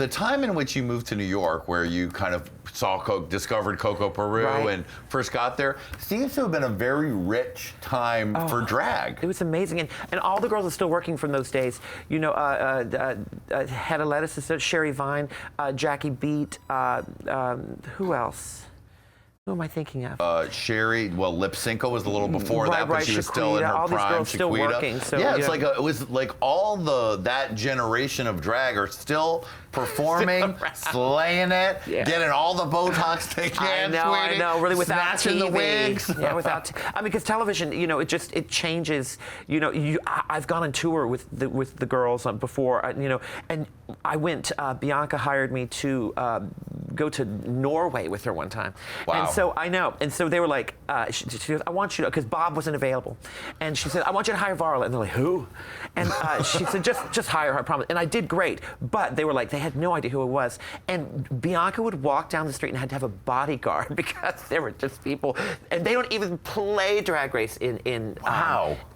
the time in which you moved to New York, where you kind of discovered Coco Peru and first got there, seems to have been a very rich time for drag. It was amazing, and all the girls are still working from those days. You know, Hedda Lettuce, Sherry Vine, Jackie Beat, who else? Who am I thinking of? Sherry, well, Lypsinka was a little before that, but she was still in her all prime. These girls still working. So, yeah, it's like it was like all that generation of drag are still performing, slaying it, getting all the Botox they can. I know, really without snatching TV. the wigs. Yeah, without. I mean, because television, you know, it changes. You know, I've gone on tour with the girls before, you know, and I went. Bianca hired me to go to Norway with her one time. Wow. And so I know, and so they were like, she goes, I want you to, because Bob wasn't available, and she said, I want you to hire VARLA, and they're like, who? And she said, just hire her, I promise. And I did great, but they were like, they had no idea who it was. And Bianca would walk down the street and had to have a bodyguard because there were just people, and they don't even play Drag Race in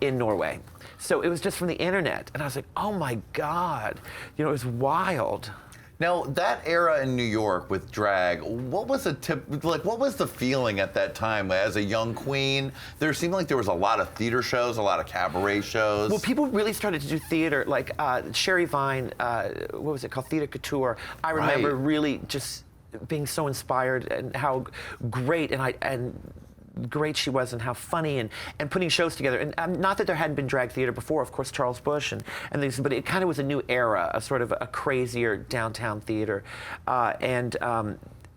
Norway. So it was just from the internet, and I was like, oh my God, you know, it was wild. Now, that era in New York with drag, what was what was the feeling at that time as a young queen? There seemed like there was a lot of theater shows, a lot of cabaret shows. Well, people really started to do theater, like Sherry Vine, what was it called, Theater Couture. I remember really just being so inspired and how great great she was and how funny and putting shows together. And not that there hadn't been drag theater before, of course, Charles Busch and things, but it kind of was a new era, a sort of a crazier downtown theater.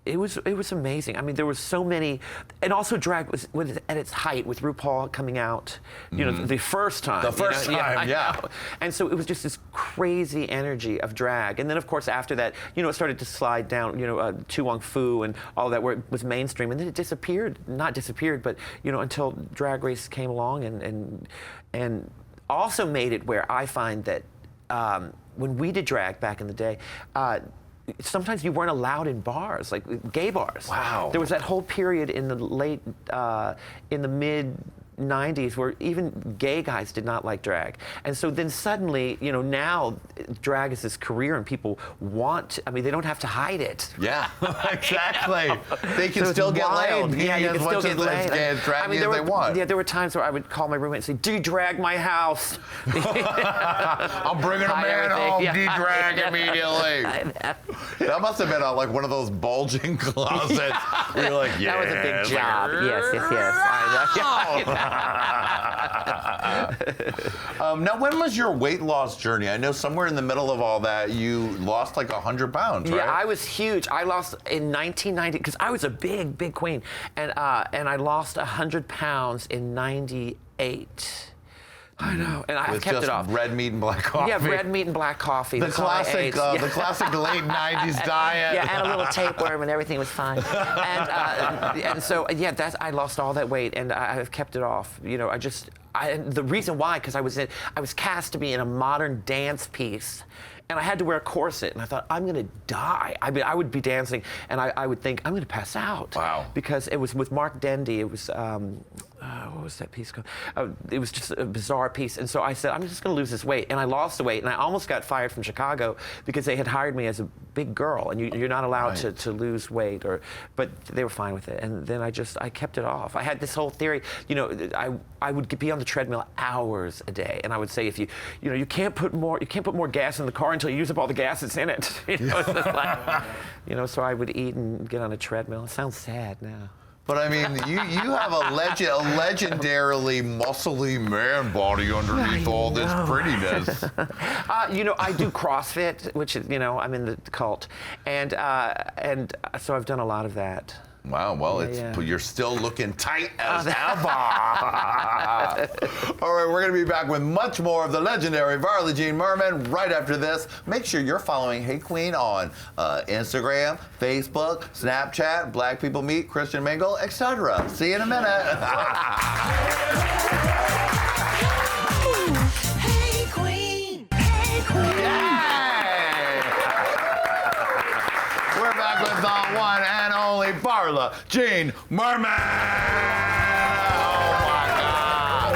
It was amazing. I mean, there was so many, and also drag was at its height with RuPaul coming out, you know, the first time. The first time, yeah. And so it was just this crazy energy of drag. And then, of course, after that, you know, it started to slide down, you know, Tu Wong Fu and all that, where it was mainstream. And then it disappeared, not disappeared, but, you know, until Drag Race came along and also made it where I find that when we did drag back in the day, sometimes you weren't allowed in bars, like gay bars. Wow. There was that whole period in the mid 90s where even gay guys did not like drag. And so then suddenly, you know, now drag is this career and people want, I mean, they don't have to hide it. Yeah, exactly. They can still get laid. Yeah, you can still get laid. I mean, they want. Yeah, there were times where I would call my roommate and say, de-drag my house. I'm bringing a man home, de-drag immediately. That must have been like one of those bulging closets. Where you're like, yeah. That was a big job. Yes. I know. Now, when was your weight loss journey? I know somewhere in the middle of all that, you lost like 100 pounds, right? Yeah, I was huge. I lost in 1990, because I was a big queen, and I lost 100 pounds in 98. I know, and I've kept it off. Red meat and black coffee. Yeah, red meat and black coffee. The classic late 90s diet. Yeah, and a little tapeworm, and everything was fine. And so, yeah, I lost all that weight, and I've kept it off. You know, the reason why, because I was cast to be in a modern dance piece, and I had to wear a corset, and I thought, I'm gonna die. I mean, I would be dancing, and I would think, I'm gonna pass out. Wow. Because it was with Mark Dendy. It was, what was that piece called? It was just a bizarre piece. And so I said, I'm just gonna lose this weight. And I lost the weight, and I almost got fired from Chicago because they had hired me as a big girl, and you're not allowed to lose weight, but they were fine with it. And then I kept it off. I had this whole theory, you know, I would be on the treadmill hours a day, and I would say, you can't put more gas in the car until you use up all the gas that's in it. You know, it's just like, you know, so I would eat and get on a treadmill. It sounds sad now. But I mean, you have a legendarily muscly man body underneath all this prettiness. You know, I do CrossFit, which is, you know, I'm in the cult, and so I've done a lot of that. Wow, well, you're still looking tight as ever. All right, we're going to be back with much more of the legendary VARLA Jean Merman right after this. Make sure you're following Hey Qween on Instagram, Facebook, Snapchat, Black People Meet, Christian Mingle, etc. See you in a minute. Hey Qween, Hey Qween. Yay! We're back with the one and only VARLA Jean Merman. Oh my God!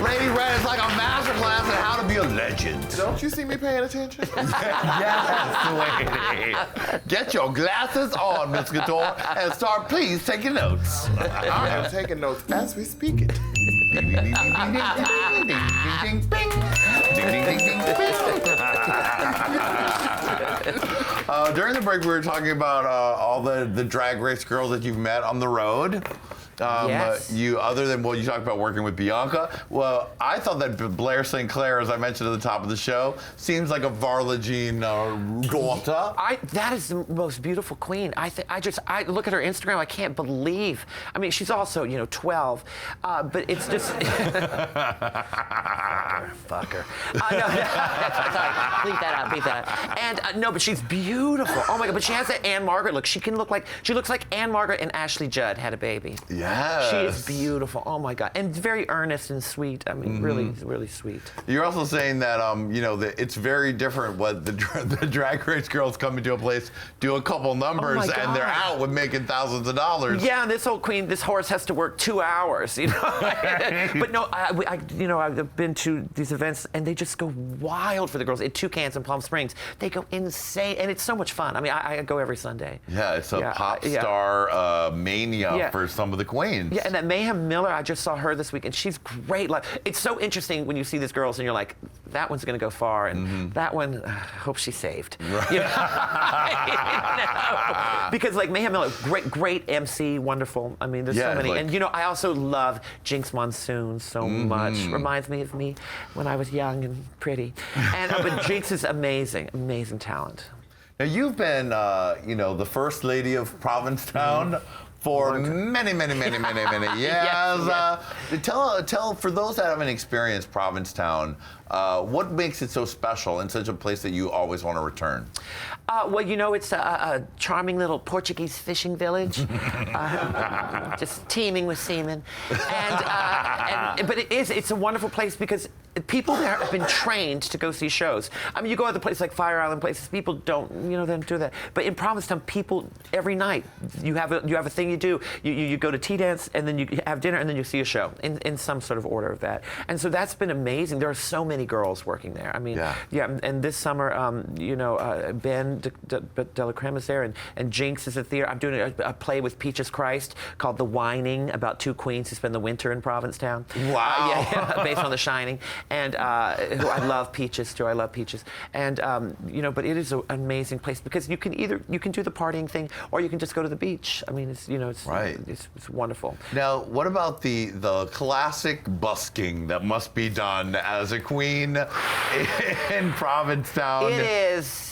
Lady Red is like a masterclass lesson how to be a legend. Don't you see me paying attention? Yes, lady. Get your glasses on, Miss Couture, and start please taking notes. I am taking notes as we speak it. Ding, ding, ding, ding, ding, ding, ding, ding, ding, bing. Ding, ding, ding, ding, ding. During the break, we were talking about all the drag race girls that you've met on the road. Yes. You, other than what you talked about working with Bianca, well, I thought that Blair St. Clair, as I mentioned at the top of the show, seems like a VARLA Jean daughter. That is the most beautiful queen. I look at her Instagram. I can't believe. I mean, she's also 12, but it's just fucker. No, sorry, bleep that out. Bleep that out. And no, but she's beautiful. Oh my God! But she has that Anne Margaret look. She looks like Anne Margaret and Ashley Judd had a baby. Yes. She is beautiful. Oh my God. And very earnest and sweet. I mean, really, really sweet. You're also saying that that it's very different what the drag race girls come into a place, do a couple numbers, and they're out with making thousands of dollars. Yeah, and this horse has to work 2 hours, But no, I've been to these events and they just go wild for the girls at Toucans and Palm Springs. They go insane, and it's so much fun. I mean, I go every Sunday. Yeah, it's a pop star mania for some of the queens. Yeah, and that Mayhem Miller, I just saw her this week, and she's great. Like, it's so interesting when you see these girls and you're like, that one's going to go far, and that one, hope she's saved. Right. Because like Mayhem Miller, great MC, wonderful. I mean, there's so many. And I also love Jinx Monsoon so much. Reminds me of me when I was young and pretty. And but Jinx is amazing talent. Now you've been, the First Lady of Provincetown. For many years. Yes. Tell for those that haven't experienced Provincetown, what makes it so special and such a place that you always want to return? Well, it's a charming little Portuguese fishing village, just teeming with seamen. But it's a wonderful place because people there have been trained to go see shows. I mean, you go other places like Fire Island places, people don't do that. But in Provincetown, people every night you have a thing you do. You go to tea dance and then you have dinner and then you see a show in some sort of order of that. And so that's been amazing. There are so many girls working there. I mean, and this summer, Ben de la Creme is there, and Jinx is at the theater. I'm doing a play with Peaches Christ called The Whining, about two queens who spend the winter in Provincetown. Wow. Based on The Shining. And who I love Peaches too. I love Peaches. And but it is an amazing place because you can do the partying thing or you can just go to the beach. I mean, it's wonderful. Now, what about the classic busking that must be done as a queen in Provincetown? It is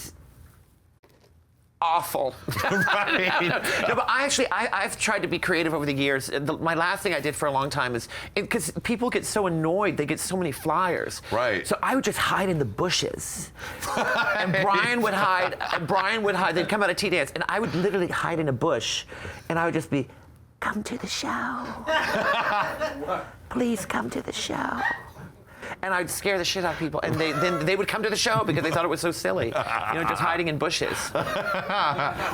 awful. Right. No, but I've tried to be creative over the years. My last thing I did for a long time is because people get so annoyed, they get so many flyers. Right. So I would just hide in the bushes, and Brian would hide. They'd come out of tea dance, and I would literally hide in a bush, and I would just be, "Come to the show. Please come to the show." And I'd scare the shit out of people, and then they would come to the show because they thought it was so silly, just hiding in bushes.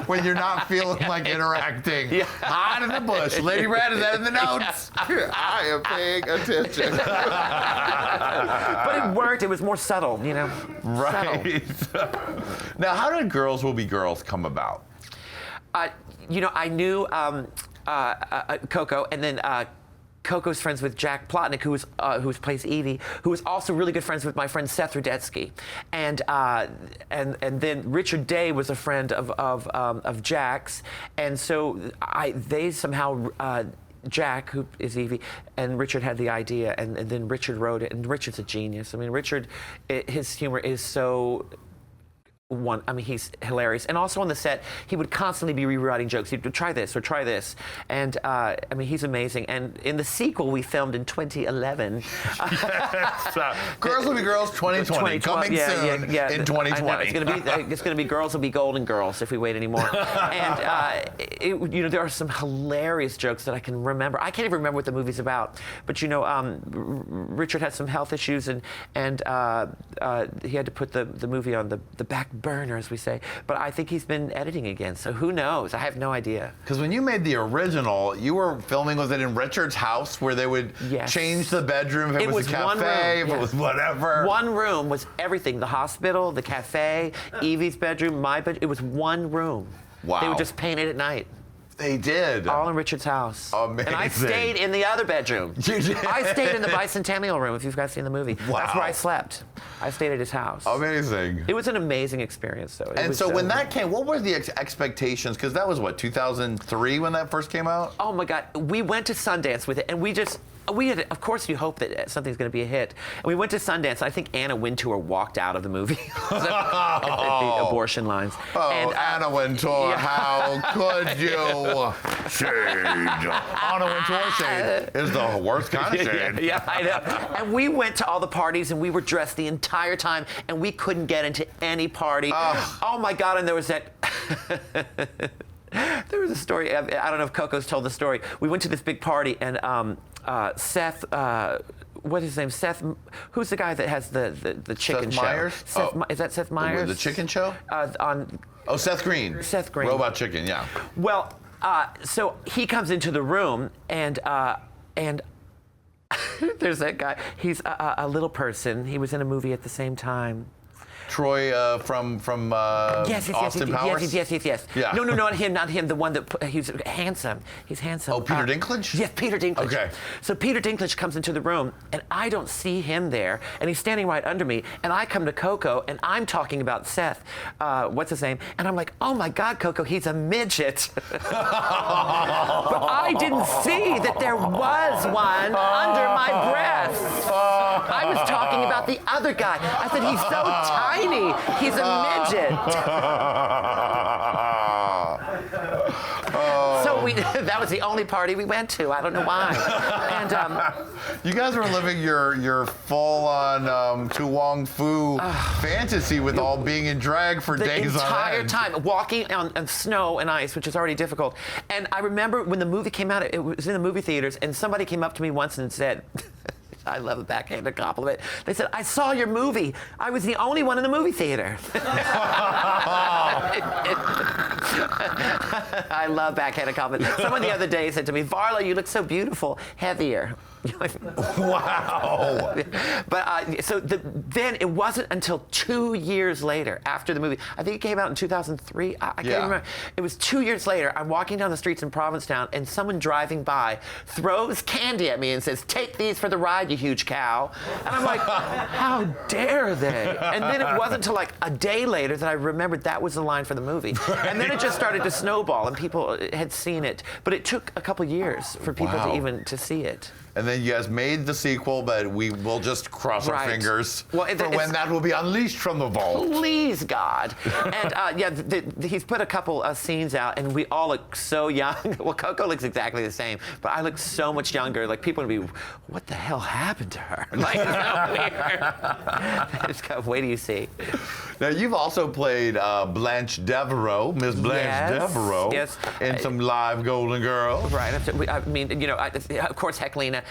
When you're not feeling like interacting. Yeah. Hide in the bush. Lady Red, is that in the notes? I am paying attention. But it worked. It was more subtle, Right. Subtle. Now, how did Girls Will Be Girls come about? I knew Coco, and then Coco's friends with Jack Plotnick, who plays Evie, who was also really good friends with my friend Seth Rudetsky, and then Richard Day was a friend of Jack's, and so they somehow. Jack, who is Evie, and Richard had the idea, and then Richard wrote it, and Richard's a genius. I mean, Richard, his humor is so. He's hilarious. And also on the set, he would constantly be rewriting jokes. He'd try this or try this. And, he's amazing. And in the sequel we filmed in 2011. Girls Will Be Girls 2020. Coming soon in 2020. I know. It's going to be Girls Will Be Golden Girls if we wait anymore. And, there are some hilarious jokes that I can remember. I can't even remember what the movie's about. But, Richard had some health issues and he had to put the movie on the back burner, as we say. But I think he's been editing again, so who knows? I have no idea. Because when you made the original, you were filming, was it in Richard's house where they would change the bedroom if it was a cafe, if it was whatever? One room was everything. The hospital, the cafe, Evie's bedroom, my bedroom. It was one room. Wow. They would just paint it at night. They did. All in Richard's house. Amazing. And I stayed in the other bedroom. You did? I stayed in the bicentennial room, if you guys seen the movie. Wow. That's where I slept. I stayed at his house. Amazing. It was an amazing experience, though. And so when that came, what were the expectations? Because that was, what, 2003 when that first came out? Oh, my God. We went to Sundance with it, and we had, of course, you hope that something's going to be a hit. And we went to Sundance. I think Anna Wintour walked out of the movie at the abortion lines. Oh, and, Anna Wintour, how could you? Shade. Anna Wintour shade is the worst kind of shade. Yeah, I know. And we went to all the parties, and we were dressed the entire time, and we couldn't get into any party. Oh, my God, and there was that... There was a story, I don't know if Coco's told the story. We went to this big party, and Seth, what's his name? Seth, who's the guy that has the chicken Seth show? Meyers? Is that Seth Meyers? The chicken show? Seth Green. Seth Green. Robot Chicken, yeah. Well, so he comes into the room, and there's that guy. He's a little person. He was in a movie at the same time. Troy from Austin Powers? Yes. Yeah. No, not him. The one that he's handsome. He's handsome. Oh, Peter Dinklage? Yes, Peter Dinklage. Okay. So Peter Dinklage comes into the room, and I don't see him there, and he's standing right under me, and I come to Coco, and I'm talking about Seth, what's his name, and I'm like, oh my God, Coco, he's a midget. But I didn't see that there was one under my breast. I was talking about the other guy. I said, he's so tiny. He's a midget. So that was the only party we went to. I don't know why. And you guys were living your full-on Tu Wong Fu fantasy with all being in drag for days on entire end. time, walking on snow and ice, which is already difficult. And I remember when the movie came out, it was in the movie theaters, and somebody came up to me once and said, I love a backhanded compliment. They said, I saw your movie. I was the only one in the movie theater. I love backhanded compliments. Someone the other day said to me, Varla, you look so beautiful, heavier. Wow. But so then it wasn't until 2 years later, after the movie, I think it came out in 2003, I can't remember. It was 2 years later, I'm walking down the streets in Provincetown, and someone driving by throws candy at me and says, take these for the ride, you huge cow. And I'm like, how dare they? And then it wasn't until like a day later that I remembered that was the line for the movie. And then it just started to snowball, and people had seen it. But it took a couple years for people to see it. And then you guys made the sequel, but we will just cross our fingers for when that will be unleashed from the vault. Please, God. And he's put a couple scenes out, and we all look so young. Well, Coco looks exactly the same, but I look so much younger. Like, people would be, what the hell happened to her? Like, it's so weird. Just go, wait till you see. Now, you've also played Blanche Devereaux, Miss Blanche Devereaux, in some live Golden Girls. Right. I mean, of course, Heclina,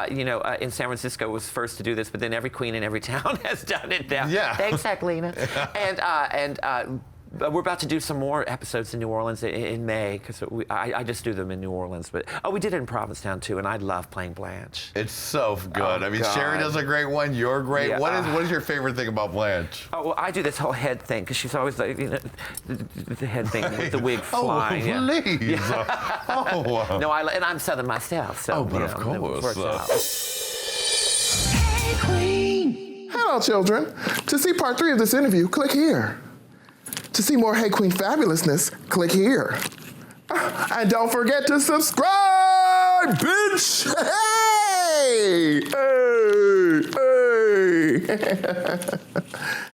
in San Francisco was first to do this, but then every queen in every town has done it now. Yeah. Thanks, Heclina. and we're about to do some more episodes in New Orleans in May, because I just do them in New Orleans. But we did it in Provincetown too, and I love playing Blanche. It's so good. I mean, God. Sherry does a great one. You're great. Yeah. What is your favorite thing about Blanche? Oh, well, I do this whole head thing, because she's always like, the head thing with the wig flying. Oh, please. Oh. No, and I'm Southern myself, so but of it works out. Hey Qween. Hello, children. To see part 3 of this interview, click here. To see more Hey Qween fabulousness, click here. And don't forget to subscribe, bitch! Hey! Hey! Hey!